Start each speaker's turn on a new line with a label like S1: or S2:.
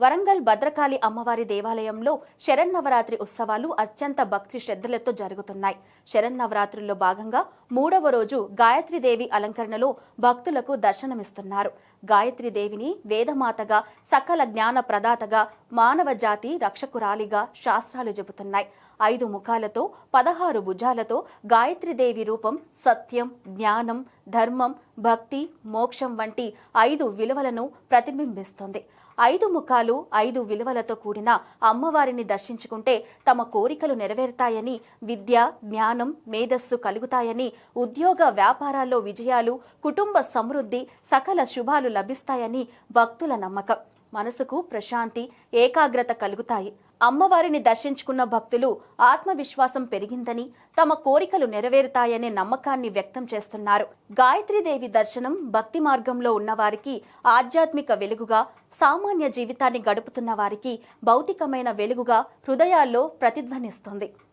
S1: వరంగల్ భద్రకాళి అమ్మవారి దేవాలయంలో శరన్నవరాత్రి ఉత్సవాలు అత్యంత భక్తి శ్రద్ధలతో జరుగుతున్నాయి. శరన్నవరాత్రుల్లో భాగంగా 3వ రోజు గాయత్రీదేవి అలంకరణలో భక్తులకు దర్శనమిస్తున్నారు. గాయత్రీదేవిని వేదమాతగా, సకల జ్ఞాన ప్రదాతగా, మానవ జాతి రక్షకురాలిగా శాస్త్రాలు చెబుతున్నాయి. 5 ముఖాలతో 16 భుజాలతో గాయత్రీదేవి రూపం సత్యం, జ్ఞానం, ధర్మం, భక్తి, మోక్షం వంటి 5 విలువలను ప్రతిబింబిస్తుంది. 5 ముఖాలు 5 విలువలతో కూడిన అమ్మవారిని దర్శించుకుంటే తమ కోరికలు నెరవేరుతాయని, విద్య, జ్ఞానం, మేధస్సు కలుగుతాయని, ఉద్యోగ వ్యాపారాల్లో విజయాలు, కుటుంబ సమృద్ధి, సకల శుభాలు లభిస్తాయని భక్తుల నమ్మకం. మనసుకు ప్రశాంతి, ఏకాగ్రత కలుగుతాయి. అమ్మవారిని దర్శించుకున్న భక్తులు ఆత్మవిశ్వాసం పెరిగిందని, తమ కోరికలు నెరవేరుతాయనే నమ్మకాన్ని వ్యక్తం చేస్తున్నారు. గాయత్రీదేవి దర్శనం భక్తి మార్గంలో ఉన్నవారికి ఆధ్యాత్మిక వెలుగుగా, సామాన్య జీవితాన్ని గడుపుతున్న వారికి భౌతికమైన వెలుగుగా హృదయాల్లో ప్రతిధ్వనిస్తుంది.